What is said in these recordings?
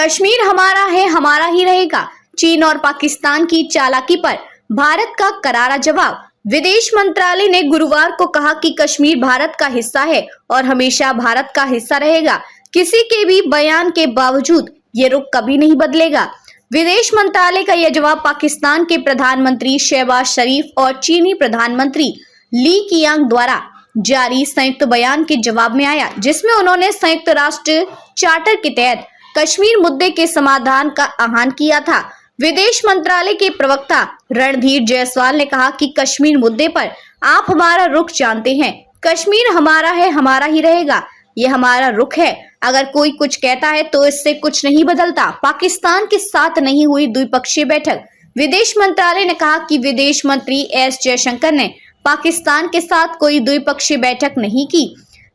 कश्मीर हमारा है, हमारा ही रहेगा। चीन और पाकिस्तान की चालाकी पर भारत का करारा जवाब। विदेश मंत्रालय ने गुरुवार को कहा कि कश्मीर भारत का हिस्सा है और हमेशा भारत का हिस्सा रहेगा। किसी के भी बयान के बावजूद ये रुख कभी नहीं बदलेगा। विदेश मंत्रालय का यह जवाब पाकिस्तान के प्रधानमंत्री शहबाज शरीफ और चीनी प्रधानमंत्री ली कीयांग द्वारा जारी संयुक्त बयान के जवाब में आया, जिसमें उन्होंने संयुक्त राष्ट्र चार्टर के तहत कश्मीर मुद्दे के समाधान का आह्वान किया था। विदेश मंत्रालय के प्रवक्ता रणधीर जायसवाल ने कहा कि कश्मीर मुद्दे पर आप हमारा रुख जानते हैं। कश्मीर हमारा है, हमारा ही रहेगा। ये हमारा रुख है। अगर कोई कुछ कहता है तो इससे कुछ नहीं बदलता। पाकिस्तान के साथ नहीं हुई द्विपक्षीय बैठक। विदेश मंत्रालय ने कहा कि विदेश मंत्री एस जयशंकर ने पाकिस्तान के साथ कोई द्विपक्षीय बैठक नहीं की।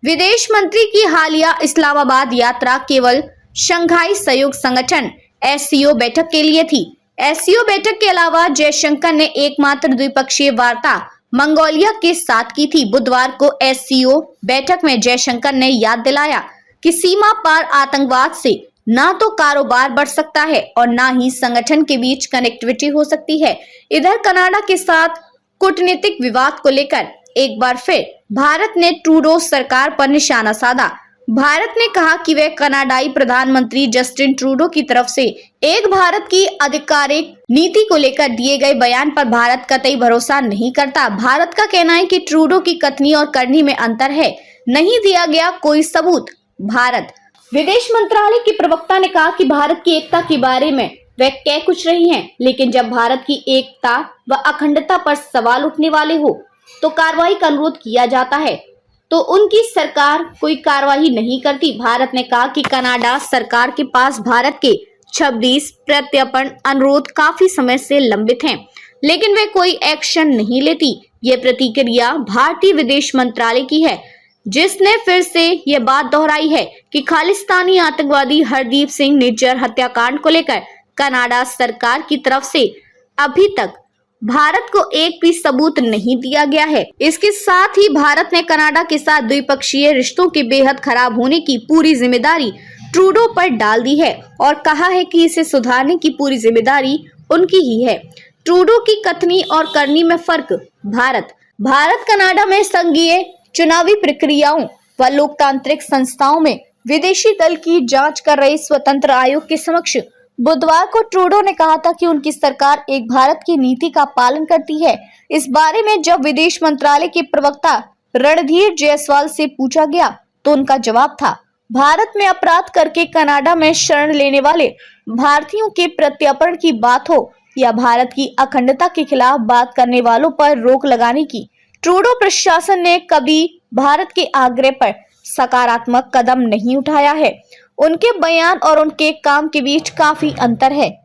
विदेश मंत्री की हालिया इस्लामाबाद यात्रा केवल शंघाई सहयोग संगठन एससीओ बैठक के लिए थी। एससीओ बैठक के अलावा जयशंकर ने एकमात्र द्विपक्षीय वार्ता मंगोलिया के साथ की थी। बुधवार को एससीओ बैठक में जयशंकर ने याद दिलाया कि सीमा पार आतंकवाद से ना तो कारोबार बढ़ सकता है और ना ही संगठन के बीच कनेक्टिविटी हो सकती है। इधर कनाडा के साथ कूटनीतिक विवाद को लेकर एक बार फिर भारत ने ट्रूडो सरकार पर निशाना साधा। भारत ने कहा कि वह कनाडाई प्रधानमंत्री जस्टिन ट्रूडो की तरफ से एक भारत की आधिकारिक नीति को लेकर दिए गए बयान पर भारत कतई भरोसा नहीं करता। भारत का कहना है कि ट्रूडो की कथनी और करनी में अंतर है। नहीं दिया गया कोई सबूत। भारत विदेश मंत्रालय के प्रवक्ता ने कहा कि भारत की एकता के बारे में वे कह कुछ रही हैं, लेकिन जब भारत की एकता व अखंडता पर सवाल उठने वाले हो तो कार्रवाई का अनुरोध किया जाता है, तो उनकी सरकार कोई कार्रवाई नहीं करती। भारत ने कहा कि कनाडा सरकार के पास भारत के 26 प्रत्यर्पण अनुरोध काफी समय से लंबित हैं, लेकिन वे कोई एक्शन नहीं लेती। ये प्रतिक्रिया भारतीय विदेश मंत्रालय की है, जिसने फिर से ये बात दोहराई है कि खालिस्तानी आतंकवादी हरदीप सिंह निज्जर हत्याकांड को लेकर कनाडा सरकार की तरफ से अभी तक भारत को एक भी सबूत नहीं दिया गया है। इसके साथ ही भारत ने कनाडा के साथ द्विपक्षीय रिश्तों के बेहद खराब होने की पूरी जिम्मेदारी ट्रूडो पर डाल दी है और कहा है कि इसे सुधारने की पूरी जिम्मेदारी उनकी ही है। ट्रूडो की कथनी और करनी में फर्क। भारत कनाडा में संघीय चुनावी प्रक्रियाओं व लोकतांत्रिक संस्थाओं में विदेशी दल की जांच कर रहे स्वतंत्र आयोग के समक्ष बुधवार को ट्रूडो ने कहा था कि उनकी सरकार एक भारत की नीति का पालन करती है। इस बारे में जब विदेश मंत्रालय के प्रवक्ता रणधीर जायसवाल से पूछा गया तो उनका जवाब था, भारत में अपराध करके कनाडा में शरण लेने वाले भारतीयों के प्रत्यर्पण की बात हो या भारत की अखंडता के खिलाफ बात करने वालों पर रोक लगाने की, ट्रूडो प्रशासन ने कभी भारत के आग्रह पर सकारात्मक कदम नहीं उठाया है। उनके बयान और उनके काम के बीच काफी अंतर है।